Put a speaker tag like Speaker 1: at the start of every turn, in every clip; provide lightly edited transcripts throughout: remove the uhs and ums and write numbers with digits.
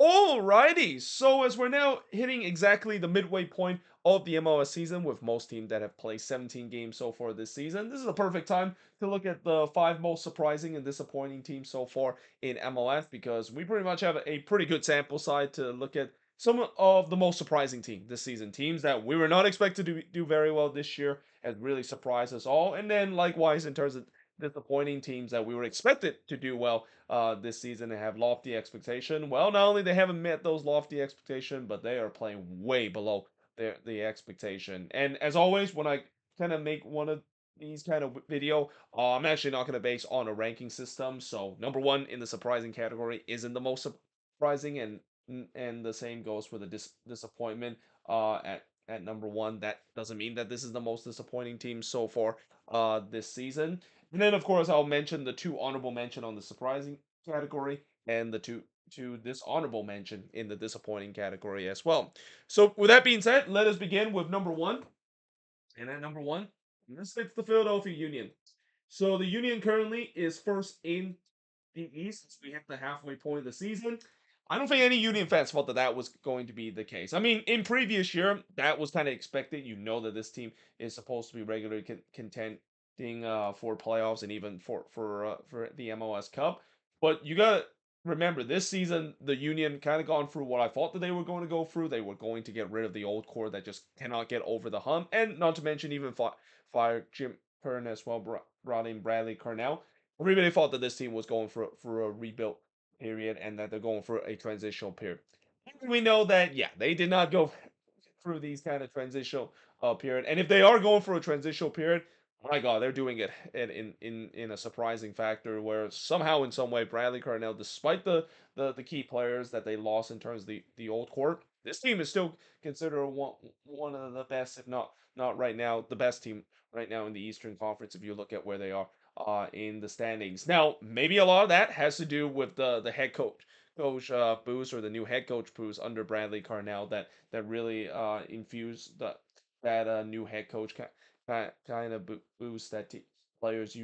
Speaker 1: Alrighty, so as we're now hitting exactly the midway point of the MLS season, with most teams that have played 17 games so far this season, this is a perfect time to look at the five most surprising and disappointing teams so far in MLS because we pretty much have a pretty good sample size to look at some of the most surprising teams this season. Teams that we were not expected to do very well this year has really surprised us all. And then likewise in terms of disappointing teams that we were expected to do well this season and have lofty expectation. Well, not only they haven't met those lofty expectation, but they are playing way below the expectation. And as always, when I kind of make one of these kind of video, I'm actually not going to base on a ranking system. So number one in the surprising category isn't the most surprising, and the same goes for the disappointment at number one. That doesn't mean that this is the most disappointing team so far this season. And then, of course, I'll mention the two honorable mention on the surprising category and the two dishonorable mention in the disappointing category as well. So, with that being said, let us begin with number one. And at number one, this fits the Philadelphia Union. So, the Union currently is first in the East as we hit the halfway point of the season. I don't think any Union fans thought that that was going to be the case. I mean, in previous year, that was kind of expected. You know that this team is supposed to be regularly contending for playoffs and even for the MLS Cup. But you got to remember, this season the Union kind of gone through what I thought that they were going to go through. They were going to get rid of the old core that just cannot get over the hump, and not to mention even fire Jim Kern as well, brought in Bradley Carnell. Everybody thought that this team was going for a rebuild period and that they're going for a transitional period. We know that, yeah, they did not go through these kind of transitional period. And if they are going for a transitional period, my God, they're doing it in a surprising factor where somehow in some way Bradley Carnell, despite the key players that they lost in terms of the old court, this team is still considered one of the best, if not right now, the best team right now in the Eastern Conference if you look at where they are in the standings. Now, maybe a lot of that has to do with the head coach boost or the new head coach boost under Bradley Carnell that really infused that new head coach kind of boost that players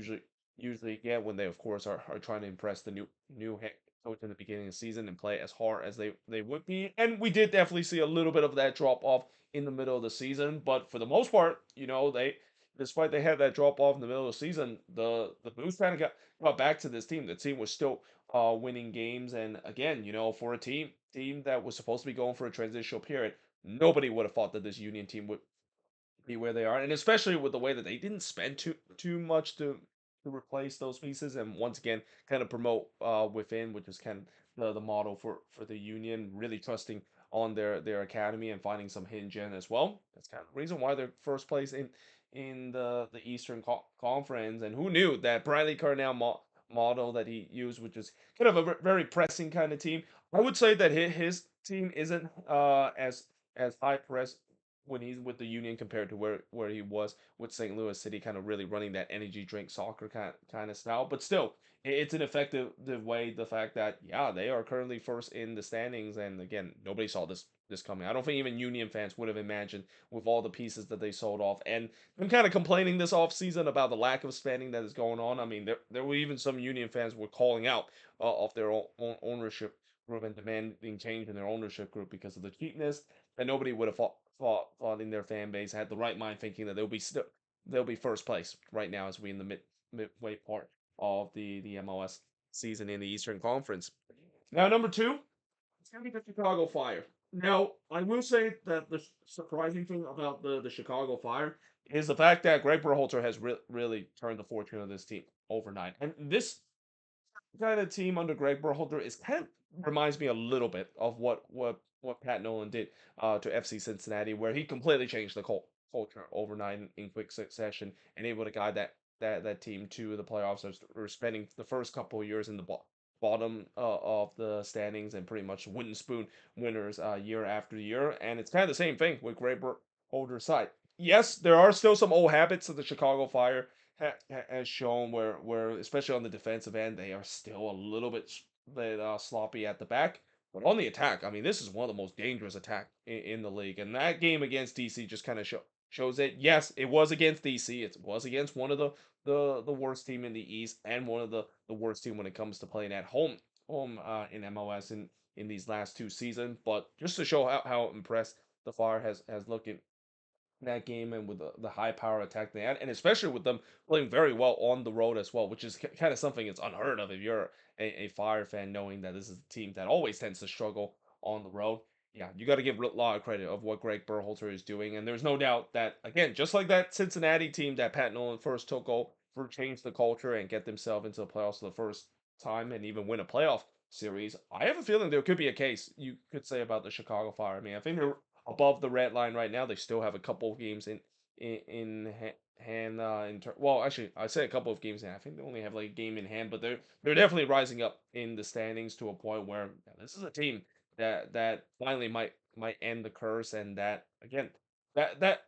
Speaker 1: usually get when they of course are trying to impress the new head coach in the beginning of the season and play as hard as they would be. And we did definitely see a little bit of that drop off in the middle of the season, but for the most part, they despite they had that drop off in the middle of the season, the boost kind of got back to this team. The team was still winning games, and again, for a team that was supposed to be going for a transitional period, nobody would have thought that this Union team would be where they are, and especially with the way that they didn't spend too much to replace those pieces, and once again, kind of promote within, which is kind of the model for the Union, really trusting on their academy and finding some hidden gem as well. That's kind of the reason why they're first place in the Eastern Conference. And who knew that Bradley Carnell model that he used, which is kind of a very pressing kind of team. I would say that his team isn't as high press when he's with the Union compared to where he was with St. Louis City, kind of really running that energy drink soccer kind of style. But still, it's an effective way. The fact that yeah, they are currently first in the standings, and again, nobody saw this coming. I don't think even Union fans would have imagined with all the pieces that they sold off. And I'm kind of complaining this offseason about the lack of spending that is going on. I mean, there were even some Union fans were calling out of their own ownership group and demanding change in their ownership group because of the cheapness that nobody would have thought in their fan base had the right mind thinking that they'll be first place right now as we in the midway part of the MLS season in the Eastern Conference. Now number two, it's gonna be the Chicago Fire. Now I will say that the surprising thing about the Chicago Fire is the fact that Greg Berhalter has really turned the fortune of this team overnight, and this kind of team under Greg Berhalter is kind of reminds me a little bit of what Pat Nolan did to FC Cincinnati, where he completely changed the culture overnight in quick succession and able to guide that team to the playoffs. We're spending the first couple of years in the bottom of the standings and pretty much wooden spoon winners year after year, and it's kind of the same thing with Greg Berhalter's side. Yes, there are still some old habits of the Chicago Fire has shown where especially on the defensive end they are still a little bit sloppy at the back, but on the attack, I mean, this is one of the most dangerous attack in the league, and that game against DC just kind of shows it. Yes, it was against DC. It was against one of the worst team in the East and one of the worst team when it comes to playing at home in MLS in these last two seasons. But just to show how impressed the Fire has looked in that game and with the high power attack they had, and especially with them playing very well on the road as well, which is kind of something that's unheard of if you're a Fire fan, knowing that this is a team that always tends to struggle on the road. Yeah, you got to give a lot of credit of what Greg Berhalter is doing, and there's no doubt that again, just like that Cincinnati team that Pat Nolan first took over, change the culture and get themselves into the playoffs for the first time, and even win a playoff series. I have a feeling there could be a case you could say about the Chicago Fire. I mean, I think they're above the red line right now. They still have a couple of games in hand. Well, actually, I say a couple of games in. I think they only have like a game in hand, but they're definitely rising up in the standings to a point where this is a team that finally might end the curse, and that again,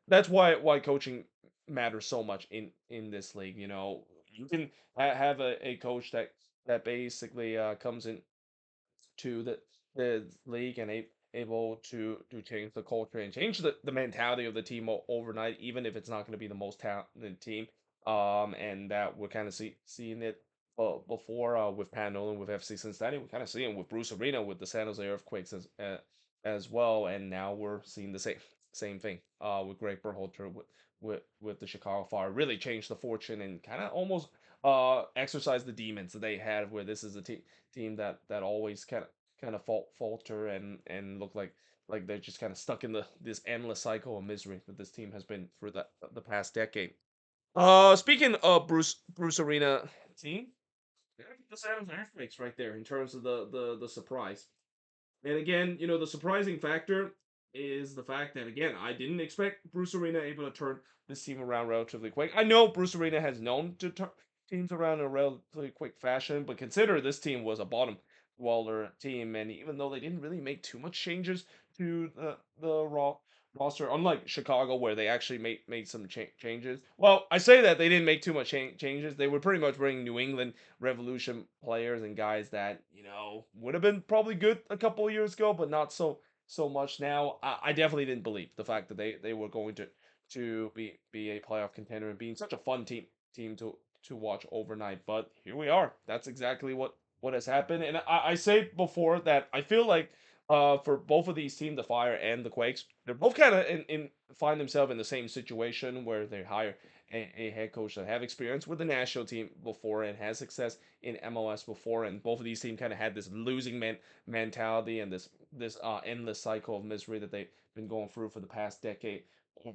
Speaker 1: that's why coaching matters so much in this league. You know, you can have a coach that basically comes in to the league and able to change the culture and change the mentality of the team overnight, even if it's not going to be the most talented team. And that we're kind of seeing it before with Pat Nolan with FC Cincinnati. We're kind of seeing it with Bruce Arena with the San Jose Earthquakes as well, and now we're seeing the same thing with Greg Berhalter with the Chicago Fire. Really changed the fortune and kind of almost exercise the demons that they had, where this is a team that always kind of falter and look like they're just kind of stuck in this endless cycle of misery that this team has been for the past decade. Speaking of Bruce Arena team, yeah, the San Jose Earthquakes right there in terms of the surprise. And again, you know, the surprising factor is the fact that again, I didn't expect Bruce Arena able to turn this team around relatively quick. I know Bruce Arena has known to turn teams around in a relatively quick fashion, but consider this team was a bottom dweller team, and even though they didn't really make too much changes to the roster, unlike Chicago where they actually made some changes. Well, I say that they didn't make too much changes. They were pretty much bringing New England Revolution players and guys that would have been probably good a couple of years ago, but not so much now. I definitely didn't believe the fact that they were going to be a playoff contender and being such a fun team to watch overnight. But here we are. That's exactly what has happened. And I say before that I feel like for both of these teams, the Fire and the Quakes, they're both kind of in find themselves in the same situation where they hire a head coach that have experience with the national team before and has success in MLS before, and both of these teams kind of had this losing mentality and this endless cycle of misery that they've been going through for the past decade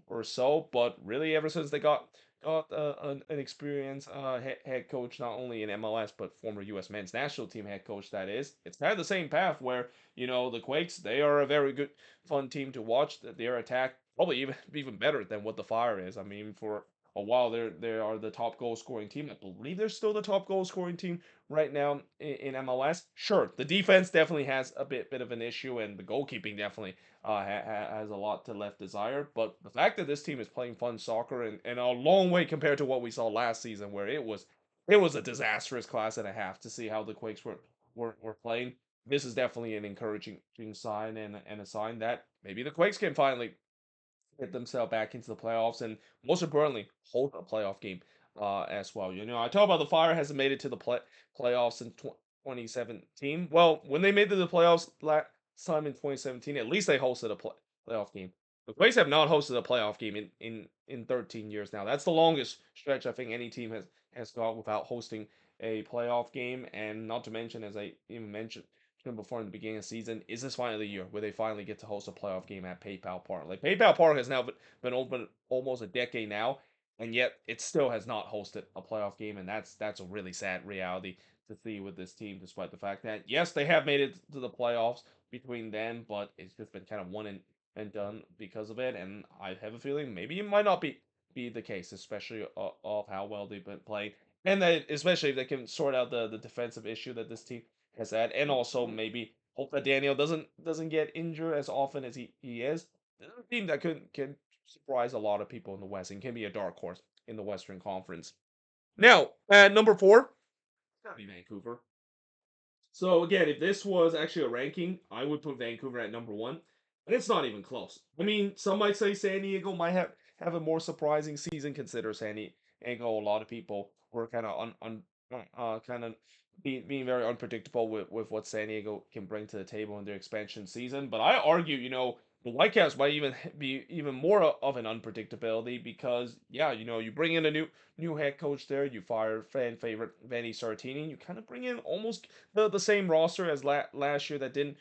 Speaker 1: or so. But really, ever since they got an experienced head coach, not only in MLS but former U.S. men's national team head coach, that is, it's kind of the same path where the Quakes, they are a very good, fun team to watch. Their attack probably even better than what the Fire is. I mean, for a while they are the top goal scoring team. I believe they're still the top goal scoring team right now in MLS. Sure, the defense definitely has a bit of an issue, and the goalkeeping definitely has a lot to left desire. But the fact that this team is playing fun soccer and a long way compared to what we saw last season, where it was a disastrous class and a half to see how the Quakes were playing. This is definitely an encouraging sign and a sign that maybe the Quakes can finally get themselves back into the playoffs and most importantly hold a playoff game as well. I talk about the Fire hasn't made it to the playoffs in 2017. Well, when they made it to the playoffs last time in 2017, at least they hosted a playoff game. The Quakes have not hosted a playoff game in 13 years now. That's the longest stretch I think any team has gone without hosting a playoff game. And not to mention, as I even mentioned before in the beginning of the season, is this finally the year where they finally get to host a playoff game at PayPal Park? Like PayPal Park has now been open almost a decade now, and yet it still has not hosted a playoff game, and that's a really sad reality to see with this team, despite the fact that yes, they have made it to the playoffs between then, but it's just been kind of one and done because of it. And I have a feeling maybe it might not be the case, especially of how well they've been playing, and that especially if they can sort out the defensive issue that this team has that, and also maybe hope that Daniel doesn't get injured as often as he is. This is a team that can surprise a lot of people in the West and can be a dark horse in the Western Conference. Now, at number four, it's gotta be Vancouver. So again, if this was actually a ranking, I would put Vancouver at number one, and it's not even close. I mean, some might say San Diego might have a more surprising season. Consider San Diego, a lot of people were kind of kind of being very unpredictable with what San Diego can bring to the table in their expansion season. But I argue, the Whitecaps might even be even more of an unpredictability because, yeah, you bring in a new head coach there, you fire fan favorite Vanni Sartini, you kind of bring in almost the same roster as last year that didn't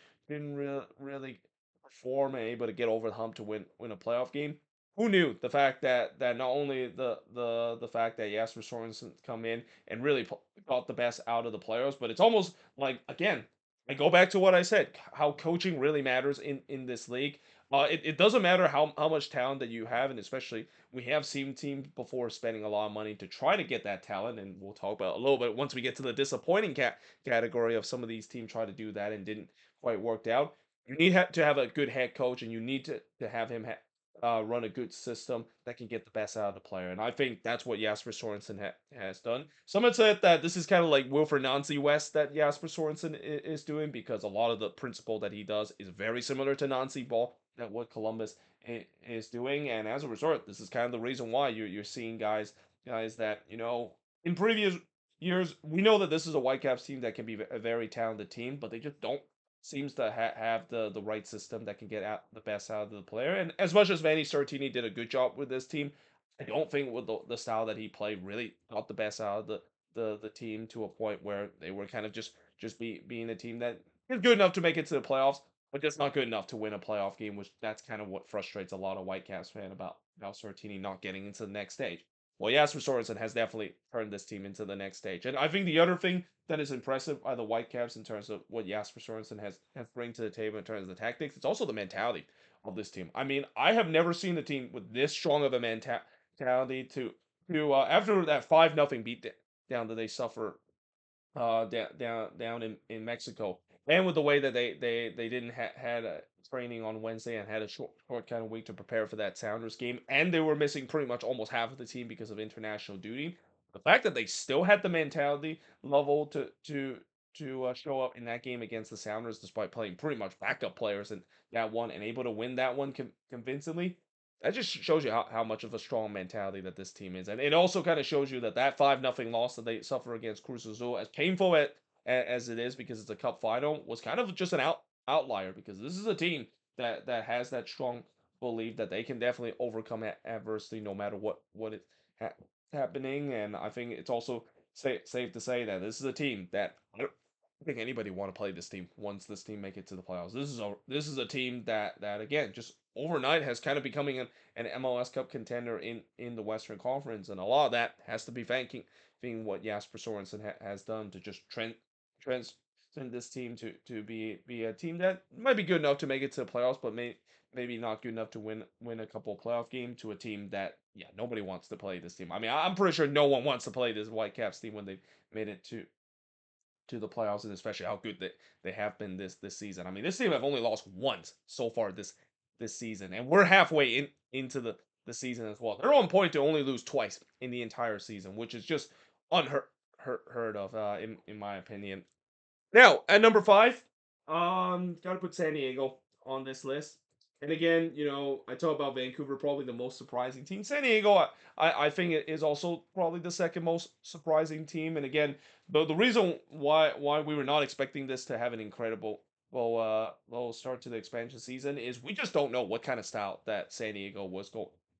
Speaker 1: really perform and able to get over the hump to win a playoff game. Who knew the fact that not only the fact that Jasper Sorensen come in and really got the best out of the players, but it's almost like, again, I go back to what I said, how coaching really matters in this league. It doesn't matter how much talent that you have, and especially we have seen teams before spending a lot of money to try to get that talent, and we'll talk about a little bit once we get to the disappointing category of some of these teams try to do that and didn't quite work out. You need to have a good head coach, and you need to have him run a good system that can get the best out of the player. And I think that's what Jasper Sorensen has done. Some have said that this is kind of like Wilfred Nancy West that Jasper Sorensen is doing because a lot of the principle that he does is very similar to Nancy Ball, that what Columbus is doing. And as a result, this is kind of the reason why you're seeing guys that, in previous years, we know that this is a Whitecaps team that can be a very talented team, but they just don't seems to have the right system that can get out the best out of the player. And as much as Vanni Sartini did a good job with this team, I don't think with the style that he played really got the best out of the team to a point where they were kind of just being a team that is good enough to make it to the playoffs, but just not good enough to win a playoff game. Which that's kind of what frustrates a lot of Whitecaps fan about Sartini not getting into the next stage. Well, Jasper Sorensen has definitely turned this team into the next stage. And I think the other thing that is impressive by the Whitecaps in terms of what Jasper Sorensen has bring to the table in terms of the tactics, it's also the mentality of this team. I mean, I have never seen a team with this strong of a mentality to after that 5-0 beat down that they suffer down in Mexico, and with the way that they didn't had a training on Wednesday and had a short kind of week to prepare for that Sounders game, and they were missing pretty much almost half of the team because of international duty. The fact that they still had the mentality level to show up in that game against the Sounders, despite playing pretty much backup players in that one, and able to win that one convincingly, that just shows you how much of a strong mentality that this team is. And it also kind of shows you that 5-0 loss that they suffer against Cruz Azul, as painful as it is because it's a cup final, was kind of just an outlier because this is a team that has that strong belief that they can definitely overcome adversity no matter what is ha- happening. And I think it's also safe to say that this is a team that I don't think anybody want to play this team once this team make it to the playoffs. This is a team that again just overnight has kind of becoming an MLS Cup contender in the Western Conference, and a lot of that has to be thanking what Jasper Sorensen has done to just transcend this team to be a team that might be good enough to make it to the playoffs, but maybe not good enough to win a couple of playoff games, to a team that, yeah, nobody wants to play this team. I mean, I'm pretty sure no one wants to play this Whitecaps team when they made it to the playoffs, and especially how good they have been this season. I mean, this team have only lost once so far this season, and we're halfway into the season as well. They're on point to only lose twice in the entire season, which is just unheard of, in my opinion. Now, at number five, gotta put San Diego on this list. And again, I talk about Vancouver, probably the most surprising team. San Diego, I think it is also probably the second most surprising team. And again, the reason why we were not expecting this to have an incredible well start to the expansion season is we just don't know what kind of style that San Diego was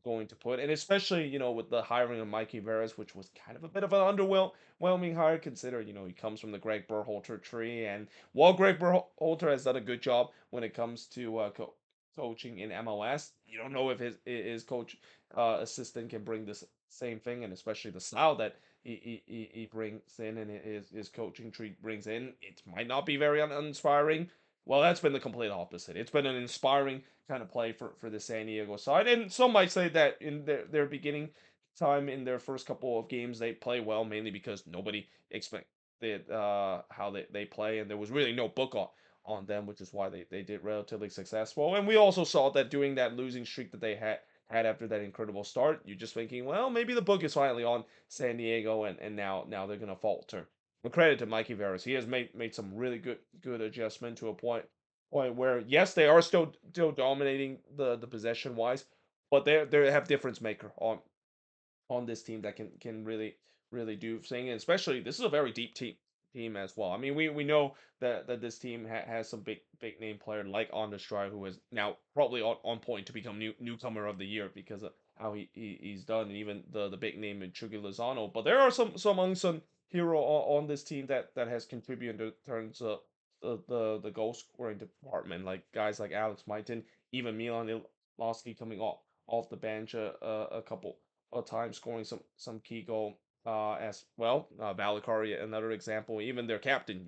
Speaker 1: going to put, and especially with the hiring of Mikey Veras, which was kind of a bit of an underwhelming hire, consider he comes from the Greg Berhalter tree, and while Greg Berhalter has done a good job when it comes to coaching in MLS, you don't know if his coach assistant can bring this same thing, and especially the style that he brings in and his coaching tree brings in, it might not be very uninspiring. Well, that's been the complete opposite. It's been an inspiring kind of play for the San Diego side. And some might say that in their beginning time in their first couple of games, they play well, mainly because nobody expected how they play, and there was really no book on them, which is why they did relatively successful. And we also saw that during that losing streak that they had after that incredible start, you're just thinking, well, maybe the book is finally on San Diego, and now they're gonna falter. But credit to Mikey Veras, he has made some really good adjustment to a point where, yes, they are still dominating the possession wise, but they have difference maker on this team that can really really do thing. And especially this is a very deep team as well. I mean, we know that this team has some big name player like Anders Stry, who is now probably on point to become newcomer of the year because of how he's done, and even the big name in Chucky Lozano. But there are some unsung hero on this team that has contributed in terms of the goal scoring department, like guys like Alex Maitin, even Milan Ilowski coming off the bench a couple of times, scoring some key goal as well. Valakari, another example. Even their captain,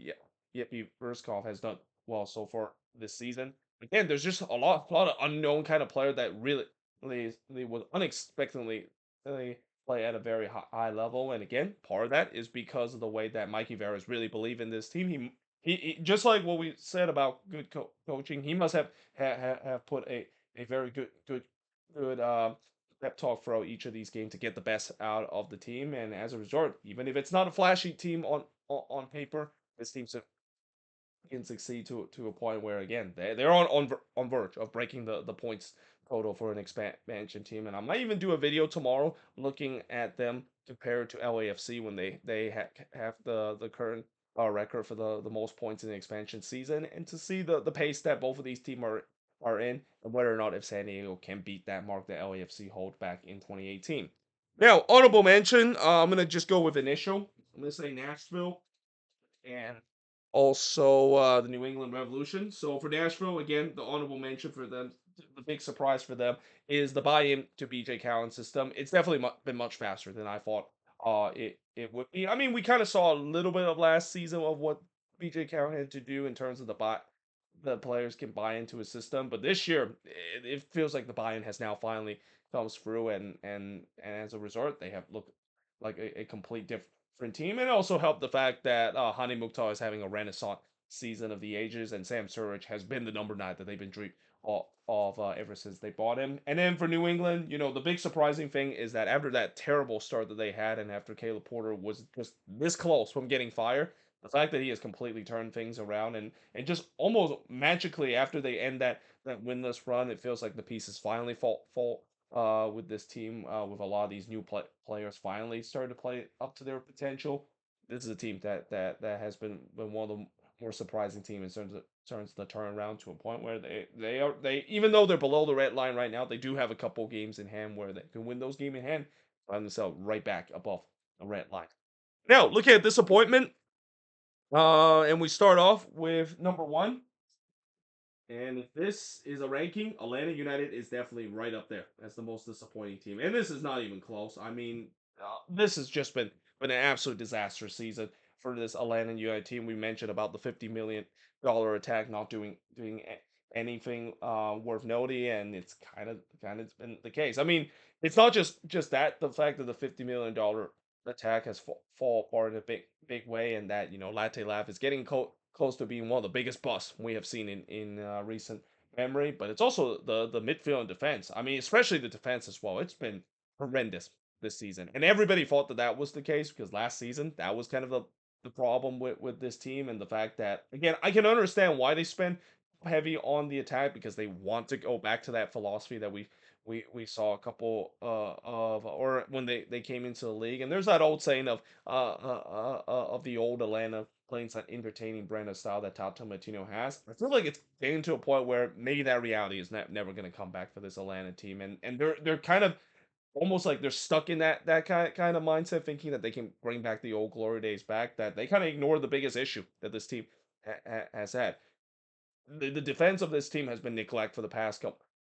Speaker 1: Yippee Verskov, has done well so far this season. Again, there's just a lot of unknown kind of player that really was unexpectedly really play at a very high level. And again, part of that is because of the way that Mikey Veras really believe in this team. He just like what we said about good coaching, he must have put a very good pep talk throughout each of these games to get the best out of the team. And as a result, even if it's not a flashy team on paper, this team can succeed to a point where again they're on verge of breaking the points total for an expansion team. And I might even do a video tomorrow looking at them compared to LAFC when have the current record for the most points in the expansion season, and to see the pace that both of these teams are in, and whether or not if San Diego can beat that mark that LAFC hold back in 2018. Now, honorable mention, I'm gonna just go with initial. I'm gonna say Nashville and also the New England Revolution. So for Nashville, again, the honorable mention for them, the big surprise for them is the buy-in to BJ Cowan's system. It's definitely been much faster than I thought it would be. I mean, we kind of saw a little bit of last season of what BJ Cowan had to do in terms of the players can buy into his system, but this year it feels like the buy-in has now finally comes through, and as a result, they have looked like a complete different team. And it also helped the fact that Hani Mukhtar is having a renaissance season of the ages, and Sam Surridge has been the number 9 that they've been dreaming of ever since they bought him. And then for New England, the big surprising thing is that after that terrible start that they had, and after Caleb Porter was just this close from getting fired, the fact that he has completely turned things around, and just almost magically after they end that winless run, it feels like the pieces finally fall with this team, with a lot of these new players finally started to play up to their potential. This is a team that has been one of the more surprising teams in terms of the turnaround, to a point where they even though they're below the red line right now, they do have a couple games in hand where they can win those games in hand, find themselves right back above the red line. Now, looking at disappointment, and we start off with number 1. And if this is a ranking, Atlanta United is definitely right up there as the most disappointing team. And this is not even close. I mean, this has just been an absolute disaster season for this Atlanta United team. We mentioned about the $50 million attack not doing anything worth noting, and it's kind of been the case. I mean, it's not just that the fact that the $50 million attack has fall apart in a big way, and that Latte Lav is getting close to being one of the biggest busts we have seen in recent memory. But it's also the midfield and defense. I mean, especially the defense as well. It's been horrendous this season, and everybody thought that was the case because last season that was kind of the problem with this team, and the fact that again I can understand why they spend heavy on the attack, because they want to go back to that philosophy that we saw a couple of, or when they came into the league. And there's that old saying of the old Atlanta playing that entertaining brand of style that Tata Martino has. I feel like it's getting to a point where maybe that reality is never going to come back for this Atlanta team, and they're kind of almost like they're stuck in that kind of mindset, thinking that they can bring back the old glory days back. That they kind of ignore the biggest issue that this team has had. The defense of this team has been neglected for the past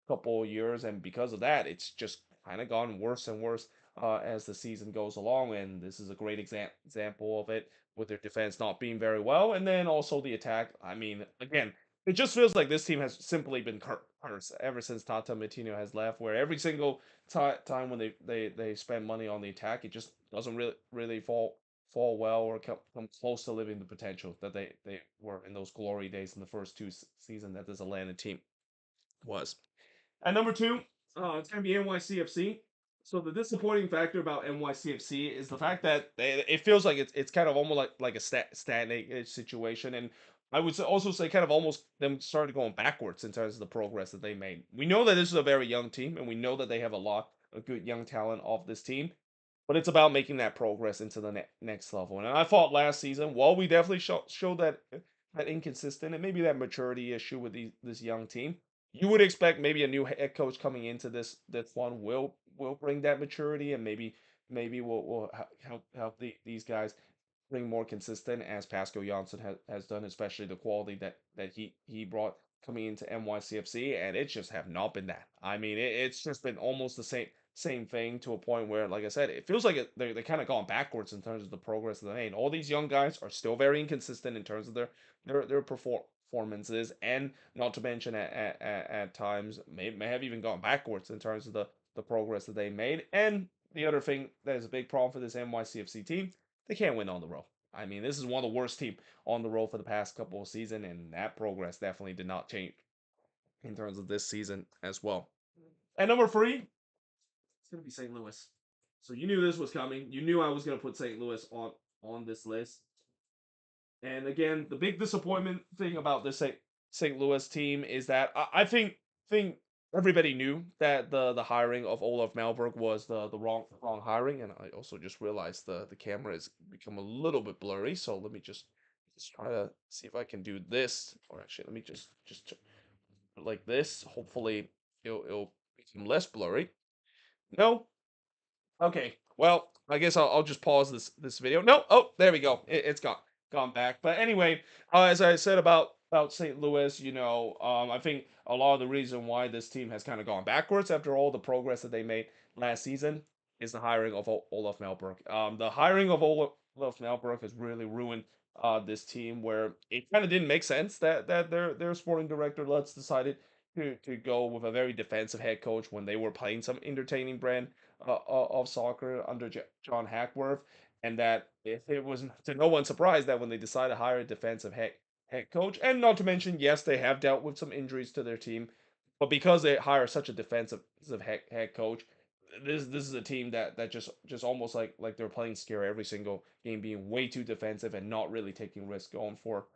Speaker 1: couple of years, and because of that, it's just kind of gone worse and worse as the season goes along. And this is a great example of it, with their defense not being very well, and then also the attack. I mean, again, it just feels like this team has simply been cursed ever since Tata Martino has left. Where every single time when they spend money on the attack, it just doesn't really fall well or come close to living the potential that they were in those glory days in the first two seasons that this Atlanta team was. At number 2, it's going to be NYCFC. So the disappointing factor about NYCFC is the fact that it feels like it's kind of almost like a stagnant situation, and I would also say kind of almost them started going backwards in terms of the progress that they made. We know that this is a very young team, and we know that they have a lot of good young talent off this team, but it's about making that progress into the next level. And I thought last season, while we definitely showed that inconsistent and maybe that maturity issue with this young team, you would expect maybe a new head coach coming into this one will bring that maturity, and maybe will help these guys bring more consistent, as Pascal Janssen has done, especially the quality that he brought coming into NYCFC, and it just have not been that. I mean, it's just been almost the same thing, to a point where, like I said, it feels like they kind of gone backwards in terms of the progress they made. All these young guys are still very inconsistent in terms of their performances, and not to mention at times may have even gone backwards in terms of the progress that they made. And the other thing that is a big problem for this NYCFC team, they can't win on the road. I mean, this is one of the worst team on the road for the past couple of seasons, and that progress definitely did not change in terms of this season as well. And number three, it's gonna be St. Louis. So you knew this was coming. You knew I was gonna put St. Louis on this list. And again, the big disappointment thing about this St. Louis team is that I think everybody knew that the hiring of Olaf Malberg was the wrong hiring, and I also just realized the camera has become a little bit blurry. So let me just try to see if I can do this, or actually let me just like this. Hopefully it'll become less blurry. No, okay. Well, I guess I'll just pause this video. No, oh, there we go. It's gone back. But anyway, as I said about St. Louis, I think a lot of the reason why this team has kind of gone backwards after all the progress that they made last season is the hiring of Olaf Melberg. The hiring of Olaf Melberg has really ruined this team, where it kind of didn't make sense that their sporting director Lutz decided to go with a very defensive head coach when they were playing some entertaining brand of soccer under John Hackworth, and that it was to no one's surprise that when they decided to hire a defensive head coach, and not to mention, yes, they have dealt with some injuries to their team, but because they hire such a defensive head coach, this is a team that just almost like they're playing scare every single game, being way too defensive and not really taking risks going for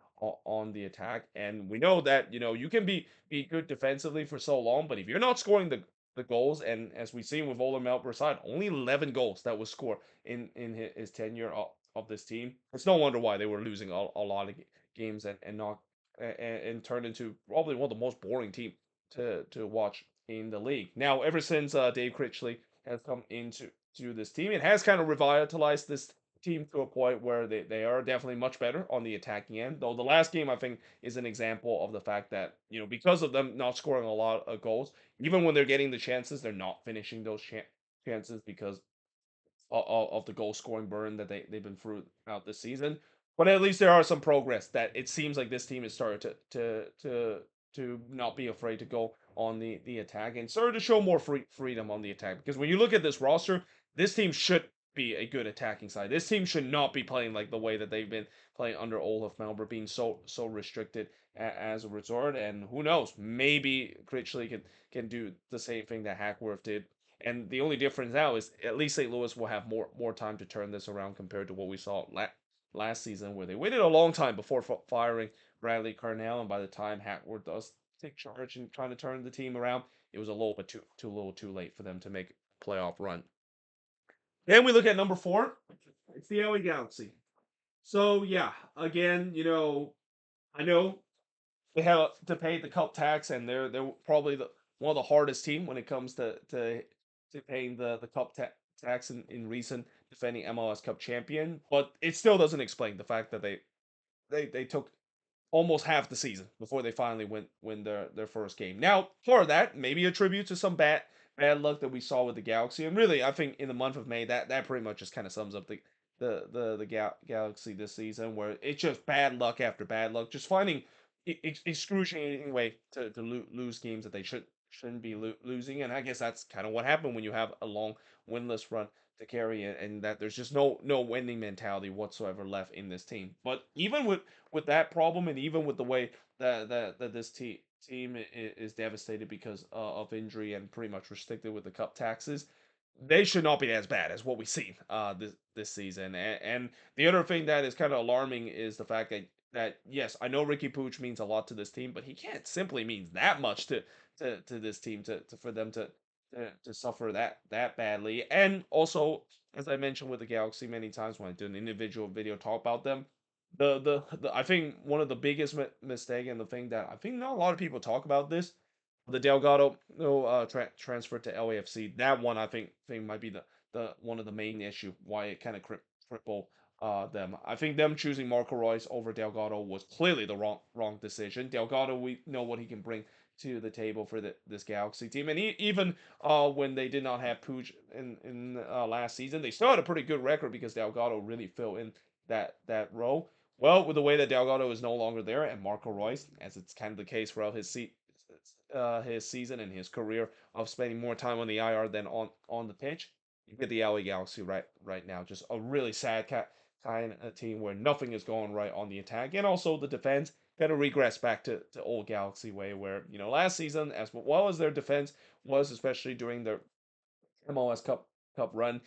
Speaker 1: on the attack. And we know that you can be good defensively for so long, but if you're not scoring the goals, and as we've seen with Ola Melberside, only 11 goals that was scored in his tenure of this team. It's no wonder why they were losing a lot of games, and not and turned into probably one of the most boring team to watch in the league. Now, ever since Dave Critchley has come into this team, it has kind of revitalized this team to a point where they are definitely much better on the attacking end. Though the last game, I think, is an example of the fact that, because of them not scoring a lot of goals, even when they're getting the chances, they're not finishing those chances because of the goal scoring burn that they've been throughout this season. But at least there are some progress that it seems like this team has started to not be afraid to go on the attack, and started to show more freedom on the attack. Because when you look at this roster, this team should be a good attacking side. This team should not be playing like the way that they've been playing under Olaf Melber, being so restricted as a resort. And who knows, maybe Critchley can do the same thing that Hackworth did. And the only difference now is at least St. Louis will have more time to turn this around compared to what we saw last season, where they waited a long time before firing Bradley Carnell, and by the time Hackworth does take charge and trying to turn the team around, it was a little bit too late for them to make a playoff run. Then we look at number 4. It's the LA Galaxy. So yeah, again, I know they have to pay the cup tax, and they're probably one of the hardest team when it comes to paying the cup tax in recent defending MLS Cup champion. But it still doesn't explain the fact that they took almost half the season before they finally win their first game. Now, part of that maybe a tribute to some bad luck that we saw with the Galaxy, and really, I think in the month of May, that pretty much just kind of sums up the Galaxy this season, where it's just bad luck after bad luck, just finding excruciating way to lose games that they shouldn't be losing. And I guess that's kind of what happened when you have a long winless run to carry it, and that there's just no winning mentality whatsoever left in this team. But even with that problem, and even with the way that this team is devastated because of injury and pretty much restricted with the cup taxes, they should not be as bad as what we've seen this season. And the other thing that is kind of alarming is the fact that yes, I know Ricky Pooch means a lot to this team, but he can't simply mean that much to this team to for them to to suffer that badly. And also, as I mentioned with the Galaxy many times when I did an individual video talk about them, I think one of the biggest mistake and the thing that I think not a lot of people talk about this, the Delgado no transfer to LAFC. That one I think might be the one of the main issue why it kind of cripple them. I think them choosing Marco Royce over Delgado was clearly the wrong decision. Delgado, we know what he can bring to the table for this Galaxy team, and even when they did not have Puig in last season, they still had a pretty good record because Delgado really filled in that role. Well, with the way that Delgado is no longer there, and Marco Royce, as it's kind of the case throughout his season and his career of spending more time on the IR than on the pitch, you get the LA Galaxy right now. Just a really sad kind of team where nothing is going right on the attack, and also the defense kind of regress back to old Galaxy way, where last season, as well as their defense was, especially during their MLS Cup run.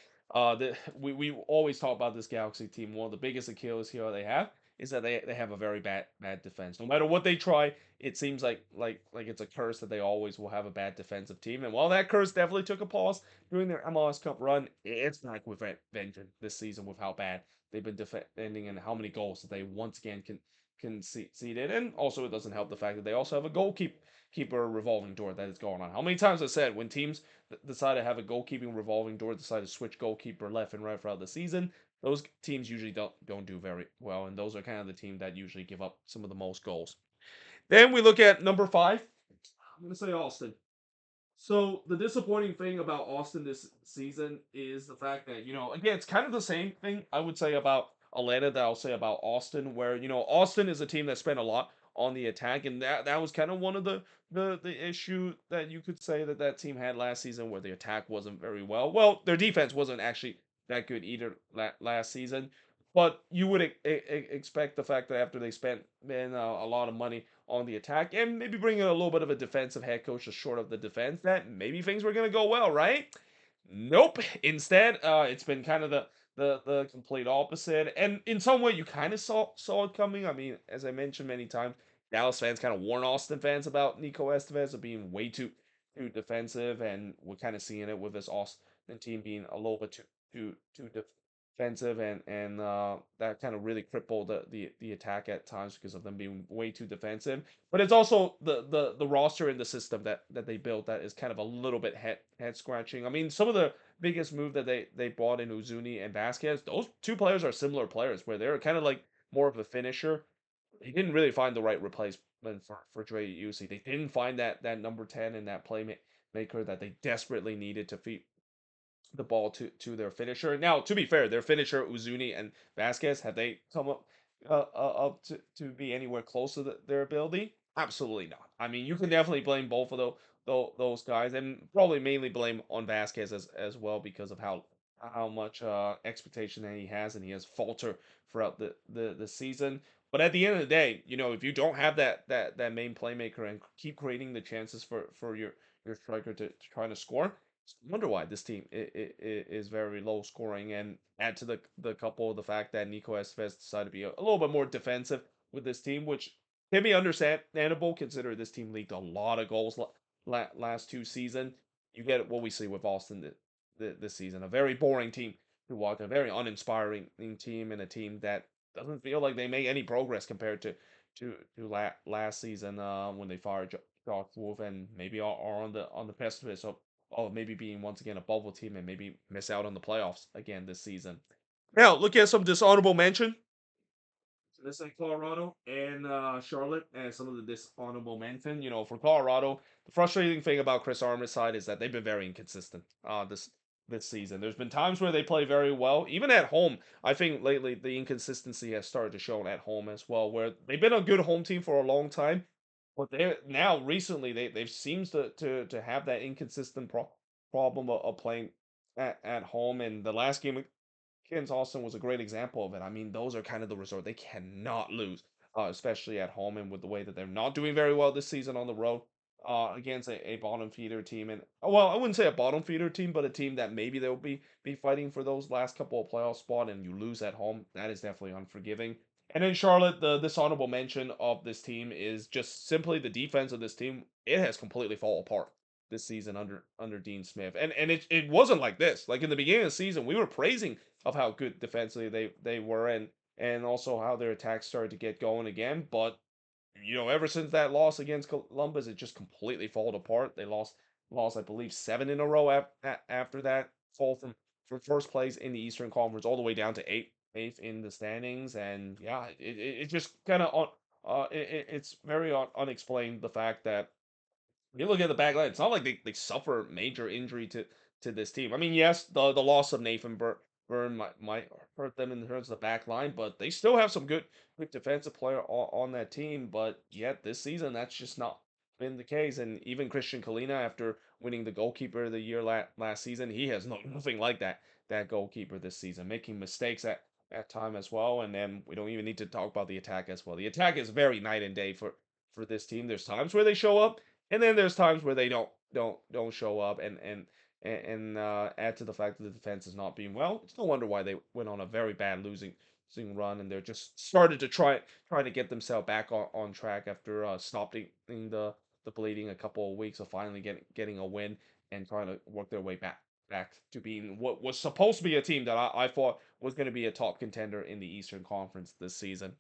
Speaker 1: We always talk about this Galaxy team. One of the biggest Achilles heel they have is that they have a very bad defense. No matter what they try, it seems like it's a curse that they always will have a bad defensive team. And while that curse definitely took a pause during their MLS Cup run, it's back with vengeance this season with how bad they've been defending and how many goals that they once again conceded. And also, it doesn't help the fact that they also have a goalkeeper revolving door that is going on. How many times I said when teams decide to have a goalkeeping revolving door, decide to switch goalkeeper left and right throughout the season, those teams usually don't do very well, and those are kind of the team that usually give up some of the most goals. Then we look at number 5. I'm gonna say Austin. So the disappointing thing about Austin this season is the fact that, again, it's kind of the same thing I would say about Atlanta that I'll say about Austin, where, Austin is a team that spent a lot on the attack, and that was kind of one of the issue that you could say that team had last season, where the attack wasn't very well. Well, their defense wasn't actually that good either last season, but you would expect the fact that after they spent a lot of money on the attack and maybe bringing a little bit of a defensive head coach just short of the defense, that maybe things were going to go well, right? Nope. Instead, it's been kind of the complete opposite. And in some way, you kind of saw it coming. I mean, as I mentioned many times, Dallas fans kind of warn Austin fans about Nico Estevez of being way too defensive, and we're kind of seeing it with this Austin team being a little bit too defensive, and that kind of really crippled the attack at times because of them being way too defensive. But it's also the roster and the system that they built that is kind of a little bit head scratching. I mean, some of the biggest move that they bought in Uzuni and Vasquez, those two players are similar players where they're kind of like more of a finisher. He didn't really find the right replacement for Dre Uzi. They didn't find that number 10 and that playmaker that they desperately needed to feed the ball to their finisher. Now, to be fair, their finisher Uzuni and Vasquez, have they come up to be anywhere close to their ability? Absolutely not. I mean, you can definitely blame both of those guys, and probably mainly blame on Vasquez as well because of how much expectation that he has, and he has faltered throughout the season. But at the end of the day, if you don't have that main playmaker and keep creating the chances for your striker to try to score, I wonder why this team is very low scoring, and add to the couple of the fact that Nico Estevez decided to be a little bit more defensive with this team, which can be understandable considering this team leaked a lot of goals last two seasons. You get what we see with Austin this season, a very boring team to watch, a very uninspiring team, and a team that doesn't feel like they make any progress compared to last season when they fired Josh Wolf and maybe are on the precipice of maybe being once again a bubble team and maybe miss out on the playoffs again this season. Now, look at some dishonorable mention. So this is Colorado and Charlotte and some of the dishonorable mention. For Colorado, the frustrating thing about Chris Armas' side is that they've been very inconsistent this season. There's been times where they play very well, even at home. I think lately the inconsistency has started to show at home as well, where they've been a good home team for a long time, but they now recently they've seems to have that inconsistent problem of playing at home. And the last game against Austin was a great example of it. I mean, those are kind of the resort they cannot lose, especially at home, and with the way that they're not doing very well this season on the road against a bottom feeder team. And well, I wouldn't say a bottom feeder team, but a team that maybe they'll be fighting for those last couple of playoff spot, and you lose at home. That is definitely unforgiving. And in Charlotte, the dishonorable mention of this team is just simply the defense of this team. It has completely fallen apart. this season under Dean Smith. And it wasn't like this. Like in the beginning of the season, we were praising of how good defensively they were, and also how their attacks started to get going again. But ever since that loss against Columbus, it just completely fallen apart. They lost, I believe, 7 in a row after that fall from first place in the Eastern Conference all the way down to eighth in the standings. And yeah, it just kind of it's very unexplained, the fact that you look at the back line. It's not like they suffer major injury to this team. I mean, yes, the loss of Nathan Byrne might hurt them in terms of the back line, but they still have some good defensive player on that team. But yet this season, that's just not been the case. And even Christian Kalina, after winning the goalkeeper of the year last season, he has nothing like that goalkeeper this season, making mistakes at time as well. And then we don't even need to talk about the attack as well. The attack is very night and day for this team. There's times where they show up, and then there's times where they don't show up, and add to the fact that the defense is not being well. It's no wonder why they went on a very bad losing run, and they're just started to try to get themselves back on track after stopping the bleeding a couple of weeks of finally getting a win and trying to work their way back to being what was supposed to be a team that I thought was going to be a top contender in the Eastern Conference this season.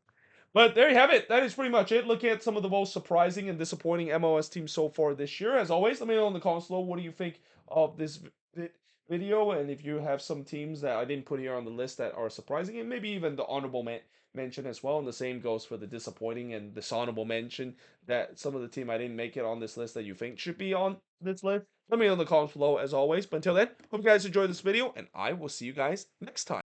Speaker 1: But there you have it. That is pretty much it. Looking at some of the most surprising and disappointing MLS teams so far this year. As always, let me know in the comments below, what do you think of this video, and if you have some teams that I didn't put here on the list that are surprising, and maybe even the honorable mention as well. And the same goes for the disappointing and dishonorable mention, that some of the team I didn't make it on this list that you think should be on this list. Let me know in the comments below as always. But until then, hope you guys enjoyed this video, and I will see you guys next time.